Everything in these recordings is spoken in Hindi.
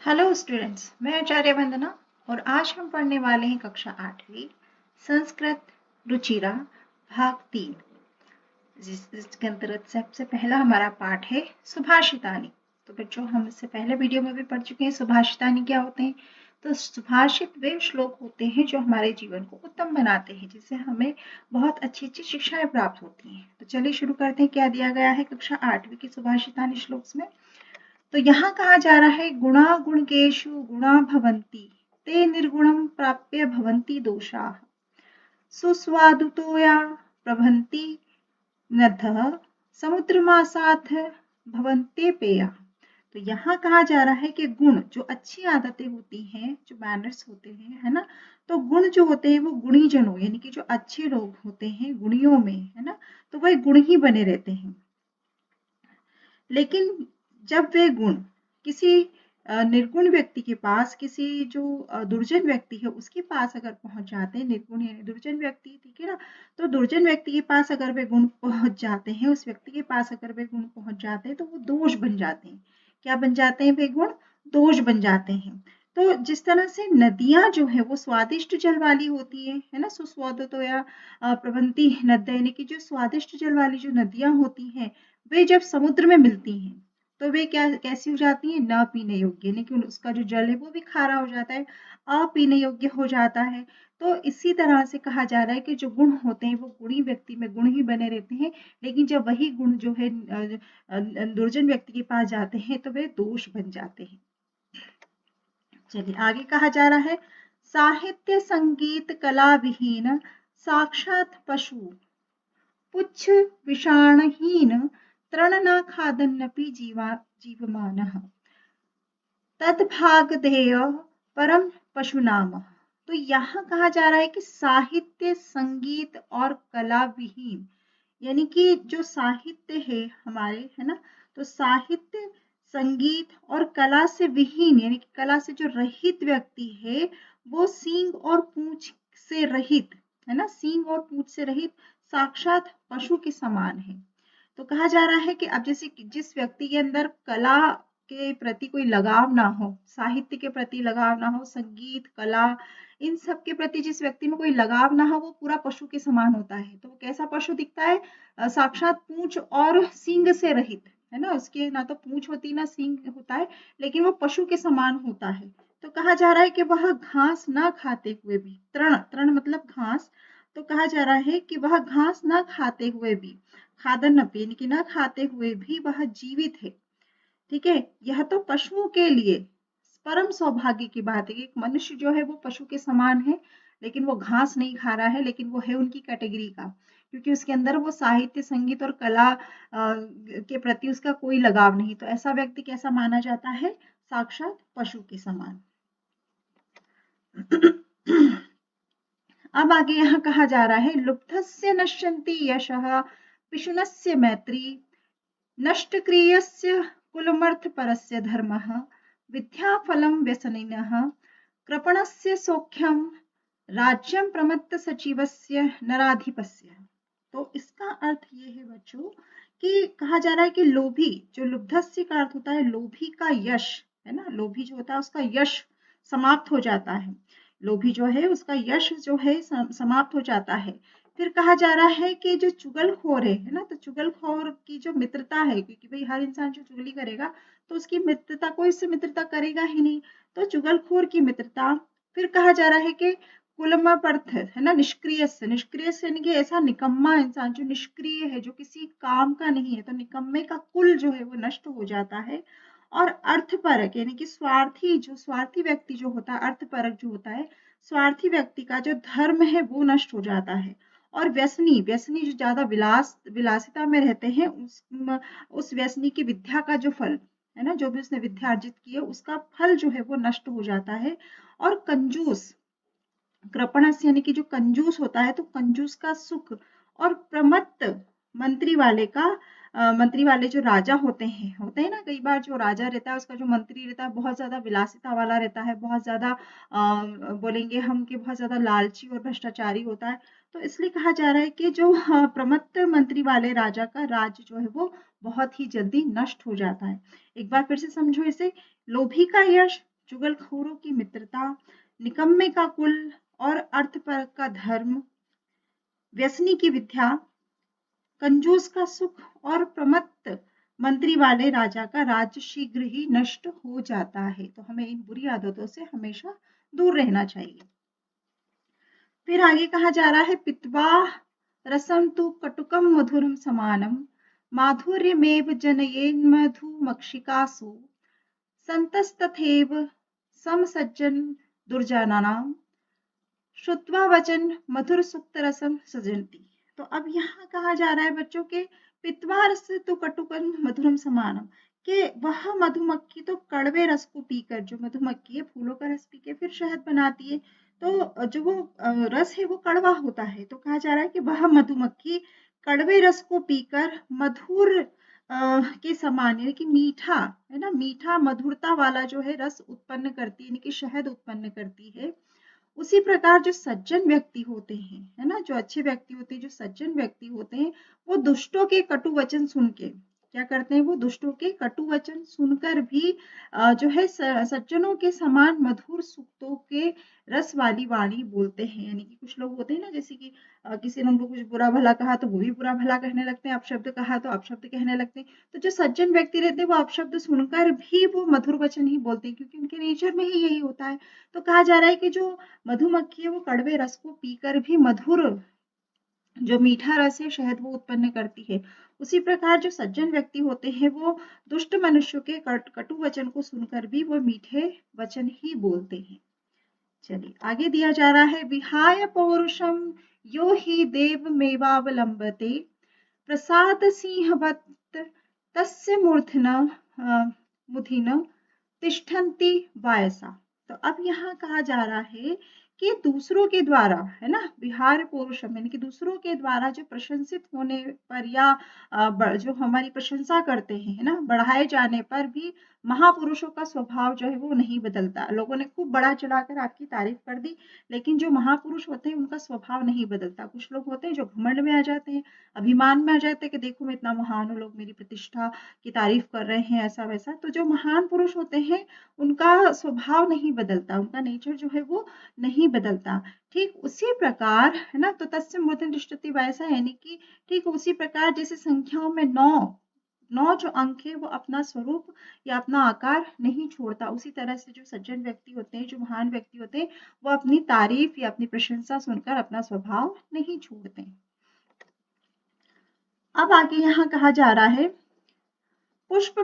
हेलो स्टूडेंट्स, मैं आचार्य वंदना और आज हम पढ़ने वाले हैं कक्षा 8वीं संस्कृत रुचिरा भाग 3 जिसके अंतर्गत सबसे पहला हमारा पाठ है सुभाषितानी। तो बच्चों, हम इससे पहले वीडियो में भी पढ़ चुके हैं सुभाषितानी क्या होते हैं। तो सुभाषित वे श्लोक होते हैं जो हमारे जीवन को उत्तम बनाते हैं, जिससे हमें बहुत अच्छी अच्छी शिक्षाएं प्राप्त होती हैं। तो चलिए शुरू करते हैं। क्या दिया गया है कक्षा 8वीं की सुभाषितानी श्लोक में। तो यहाँ कहा जा रहा है गुणा गुणकेशु गुणा भवन्ति ते निर्गुणं प्राप्य भवन्ति दोषाः सुस्वादुतोया प्रभन्ति नद्यः समुद्रमासाथ भवन्ते पेया। तो यहाँ कहा जा रहा है कि गुण जो अच्छी आदतें होती हैं, जो मैनर्स होते हैं, है ना, तो गुण जो होते हैं वो गुणी जनों यानी कि जो अच्छे लोग होते हैं गुणियों में, है ना, तो वह गुण ही बने रहते हैं। लेकिन जब वे गुण किसी निर्गुण व्यक्ति के पास, किसी जो दुर्जन व्यक्ति है उसके पास अगर पहुंच जाते हैं, निर्गुण यानी दुर्जन व्यक्ति, ठीक है ना, तो दुर्जन व्यक्ति के पास अगर वे गुण पहुंच जाते हैं, उस व्यक्ति के पास अगर वे गुण पहुंच जाते हैं तो वो दोष बन जाते हैं। क्या बन जाते हैं वे गुण? दोष बन जाते हैं। तो जिस तरह से नदियां जो है वो स्वादिष्ट जल वाली होती है ना, सुस्वादु तो या प्रबंती नद्या यानी कि जो स्वादिष्ट जल वाली जो नदियां होती हैं, वे जब समुद्र में मिलती हैं तो वे क्या कैसी हो जाती हैं? न पीने योग्य, यानी कि उसका जो जल है वो भी खारा हो जाता है, अपीने योग्य हो जाता है। तो इसी तरह से कहा जा रहा है कि जो गुण होते हैं वो गुणी व्यक्ति में गुण ही बने रहते हैं, लेकिन जब वही गुण जो है दुर्जन व्यक्ति के पास जाते हैं तो वे दोष बन जाते हैं। चलिए आगे कहा जा रहा है साहित्य संगीत कला विहीन साक्षात पशु पुच्छ विषाणहीन तृण न खादन्नपि जीवमानः तद्भागधेय परम पशुनाम। तो यहाँ कहा जा रहा है कि साहित्य संगीत और कला विहीन, यानी कि जो साहित्य है हमारे, है ना, तो साहित्य संगीत और कला से विहीन यानी कि कला से जो रहित व्यक्ति है वो सींग और पूंछ से रहित, है ना, सींग और पूंछ से रहित साक्षात पशु के समान है। तो कहा जा रहा है कि अब जैसे जिस व्यक्ति के अंदर कला के प्रति कोई लगाव ना हो, साहित्य के प्रति लगाव ना हो, संगीत कला इन सब के प्रति जिस व्यक्ति में कोई लगाव ना हो, वो पूरा पशु के समान होता है। तो वो कैसा पशु दिखता है? साक्षात पूंछ और सींग से रहित, है ना, उसके ना तो पूंछ होती ना सींग होता है, लेकिन वो पशु के समान होता है। तो कहा जा रहा है कि वह घास ना खाते हुए भी, तृण तृण मतलब घास, तो कहा जा रहा है कि वह घास ना खाते हुए भी, खादन यानी कि ना खाते हुए भी वह जीवित है। ठीक है, यह तो पशुओं के लिए परम सौभाग्य की बात है कि एक मनुष्य जो है वो पशु के समान है, लेकिन वो घास नहीं खा रहा है, लेकिन वो है उनकी कैटेगरी का, क्योंकि उसके अंदर वो साहित्य संगीत और कला के प्रति उसका कोई लगाव नहीं। तो ऐसा व्यक्ति कैसा माना जाता है? साक्षात पशु के समान। अब आगे यहाँ कहा जा रहा है लुब्धस्य नश्यन्ति यशः पिशुनस्य मैत्री नष्टक्रियस्य कुलमर्थपरस्य धर्मः विद्याफलं व्यसनिनः कृपणस्य सौख्यं राज्यं प्रमत्तसचिवस्य नराधिपस्य। तो इसका अर्थ ये है बच्चों कि कहा जा रहा है कि लोभी, जो लुब्धस्य का अर्थ होता है लोभी का यश, है ना, लोभी जो होता है उसका यश समाप्त हो जाता है, लोभी जो है उसका यश जो है समाप्त हो जाता है। फिर कहा जा रहा है कि जो चुगलखोर है ना, तो चुगलखोर की जो मित्रता है, क्योंकि भाई हर इंसान जो चुगली करेगा तो उसकी मित्रता, कोई इससे मित्रता करेगा ही नहीं, तो चुगलखोर की मित्रता। फिर कहा जा रहा है कि कुलमपर्थ, है ना, निष्क्रिय से, निष्क्रिय से यानी कि ऐसा निकम्मा इंसान जो निष्क्रिय है, जो किसी काम का नहीं है, तो निकम्मे का कुल जो है वो नष्ट हो जाता है। और अर्थपरक यानी कि स्वार्थी, जो स्वार्थी व्यक्ति जो होता है, अर्थपरक जो होता है, स्वार्थी व्यक्ति का जो धर्म है वो नष्ट हो जाता है। और व्यसनी, व्यसनी जो ज्यादा विलासिता में रहते हैं, उस व्यसनी की विद्या का जो फल है ना, जो भी उसने विद्या अर्जित की है उसका फल जो है वो नष्ट हो जाता है। और कंजूस, कृपणस यानी कि जो कंजूस होता है, तो कंजूस का सुख। और प्रमत्त, मंत्री वाले का, मंत्री वाले जो राजा होते हैं ना, कई बार जो राजा रहता है उसका जो मंत्री रहता है बहुत ज्यादा विलासिता वाला रहता है, बहुत ज्यादा बोलेंगे हम कि बहुत ज्यादा लालची और भ्रष्टाचारी होता है। तो इसलिए कहा जा रहा है कि जो प्रमत्त मंत्री वाले राजा का राज्य जो है वो बहुत ही जल्दी नष्ट हो जाता है। एक बार फिर से समझो इसे, लोभी का यश चुगलखोरों की मित्रता, निकम्मे का कुल और अर्थपर का धर्म, व्यसनी की विद्या, कंजूस का सुख और प्रमत्त मंत्री वाले राजा का राज्य शीघ्र ही नष्ट हो जाता है। तो हमें इन बुरी आदतों से हमेशा दूर रहना चाहिए। फिर आगे कहा जा रहा है पित्वा रसम तु कटुकम मधुरम समानम माधुर्यमेव जनयेन मधुमक्षिकासु संतस्तथैव समसज्जन दुर्जनानाम श्रुत्वा वचन मधुर सुक्त रसम सजंती। तो अब यहाँ कहा जा रहा है बच्चों के पित्वा रस तो कटुकन मधुरम समानम, कि वह मधुमक्खी तो कड़वे रस को पीकर, जो मधुमक्खी है फूलों का रस पी के फिर शहद बनाती है, तो जो वो रस है वो कड़वा होता है। तो कहा जा रहा है कि वह मधुमक्खी कड़वे रस को पीकर मधुर के समान, यानी कि मीठा है ना, मीठा मधुरता वाला जो है रस उत्पन्न करती है, यानी कि शहद उत्पन्न करती है। उसी प्रकार जो सज्जन व्यक्ति होते हैं, है ना, जो अच्छे व्यक्ति होते हैं, जो सज्जन व्यक्ति होते हैं, वो दुष्टों के कटु वचन सुन के क्या करते हैं, वो दुष्टों के कटु वचन सुनकर भी जो है सज्जनों के समान मधुर सुक्तों के रस वाली वाणी बोलते हैं। यानी कि कुछ लोग होते हैं ना, जैसे कि किसी ने उनको कुछ बुरा भला कहा तो वो भी बुरा भला कहने लगते हैं, अपशब्द कहा तो अपशब्द कहने लगते हैं। तो जो सज्जन व्यक्ति रहते हैं वो अपशब्द सुनकर भी वो मधुर वचन ही बोलते हैं, क्योंकि उनके नेचर में ही यही होता है। तो कहा जा रहा है कि जो मधुमक्खी है वो कड़वे रस को पीकर भी मधुर, जो मीठा रस है शहद वो उत्पन्न करती है। उसी प्रकार जो सज्जन व्यक्ति होते हैं वो दुष्ट मनुष्यों के कटु वचन को सुनकर भी वो मीठे वचन ही बोलते हैं। चलिए आगे दिया जा रहा है विहाय पौरुषम यो ही देव मेवावलंबते प्रसाद सिंहवत तस्य मूर्धन मुधिन तिष्ठन्ति वायसा। तो अब यहाँ कहा जा रहा है कि दूसरों के द्वारा, है ना, विहार पौरुषम यानी कि दूसरों के द्वारा जो प्रशंसित होने पर या जो हमारी प्रशंसा करते हैं, है ना, बढ़ाए जाने पर भी महापुरुषों का स्वभाव जो है वो नहीं बदलता। लोगों ने खूब बढ़ा चढ़ाकर आपकी तारीफ कर दी, लेकिन जो महापुरुष होते हैं उनका स्वभाव नहीं बदलता। कुछ लोग होते हैं जो घमंड में आ जाते हैं, अभिमान में आ जाते हैं कि देखो मैं इतना महान हूँ, लोग मेरी प्रतिष्ठा की तारीफ कर रहे हैं, ऐसा वैसा। तो जो महान पुरुष होते हैं उनका स्वभाव नहीं बदलता, उनका नेचर जो है वो नहीं बदलता। ठीक उसी प्रकार, है ना, तो तस्य मूर्धन तिष्ठति वैसा, यानी कि ठीक उसी प्रकार जैसे संख्याओं में 9 जो अंक है वो अपना स्वरूप या अपना आकार नहीं छोड़ता, उसी तरह से जो सज्जन व्यक्ति होते हैं, जो महान व्यक्ति होते हैं, वो अपनी तारीफ या अपनी प्रशंसा सुनकर अपना स्वभाव नहीं छोड़ते। अब आगे यहाँ कहा जा रहा है पुष्प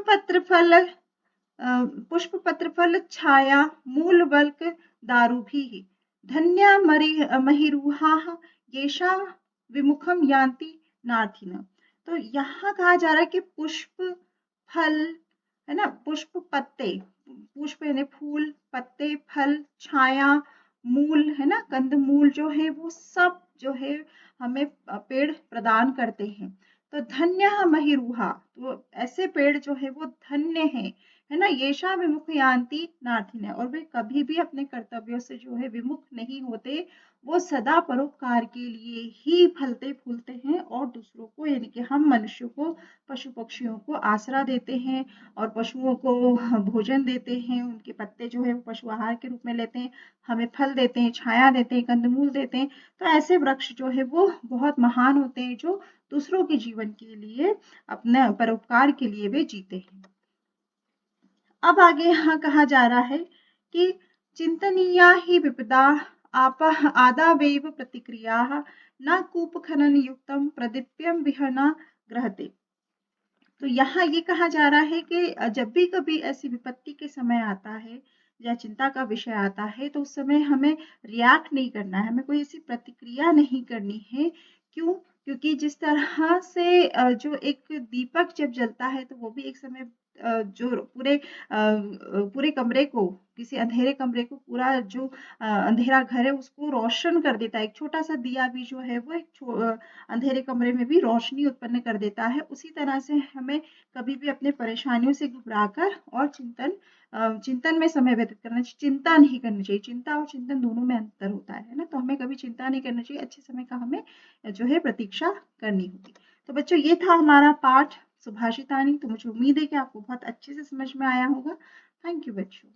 पत्र फल छाया मूल वल्क दारू भी धन्या महिरूहा येषा विमुखम यान्ति नार्थिन। तो यहाँ कहा जा रहा है कि पुष्प फल, है ना, पुष्प पत्ते, पुष्प यानी फूल, पत्ते, फल, छाया, मूल, है ना, कंद मूल जो है वो सब जो है हमें पेड़ प्रदान करते हैं। तो धन्य महिरूहा, तो ऐसे पेड़ जो है वो धन्य है ना, येषा विमुख यान्ति नार्थिन, और वे कभी भी अपने कर्तव्यों से जो है विमुख नहीं होते, वो सदा परोपकार के लिए ही फलते फूलते हैं और दूसरों को, यानी कि हम मनुष्यों को, पशु पक्षियों को आसरा देते हैं और पशुओं को भोजन देते हैं, उनके पत्ते जो है वो पशु आहार के रूप में लेते हैं, हमें फल देते हैं, छाया देते हैं, कंदमूल देते हैं। तो ऐसे वृक्ष जो है वो बहुत महान होते हैं, जो दूसरों के जीवन के लिए, अपने परोपकार के लिए वे जीते हैं। अब आगे यहाँ कहा जा रहा है कि चिंतनीया ही विपदा आप आदावेव प्रतिक्रिया न कूप खनन युक्तम प्रदीप्यम विहना ग्रहते। तो यहाँ ये कहा जा रहा है कि जब भी कभी ऐसी विपत्ति के समय आता है या चिंता का विषय आता है, तो उस समय हमें रिएक्ट नहीं करना है, हमें कोई ऐसी प्रतिक्रिया नहीं करनी है। क्यों? क्योंकि जिस तरह से जो एक दीपक जब जलता है तो वो भी एक समय जो पूरे कमरे को, किसी अंधेरे कमरे को, पूरा जो अंधेरा घर है उसको रोशन कर देता है। एक छोटा सा दिया भी जो है वो एक अंधेरे कमरे में भी रोशनी उत्पन्न कर देता है। उसी तरह से हमें कभी भी अपने परेशानियों से घबराकर और चिंतन में समय व्यतीत करना चाहिए, चिंता नहीं करनी चाहिए। चिंता और चिंतन दोनों में अंतर होता है ना, तो हमें कभी चिंता नहीं करनी चाहिए, अच्छे समय का हमें जो है प्रतीक्षा करनी होगी। तो बच्चों ये था हमारा पाठ सुभाषितानी। तो मुझे उम्मीद है कि आपको बहुत अच्छे से समझ में आया होगा। थैंक यू बच्चों।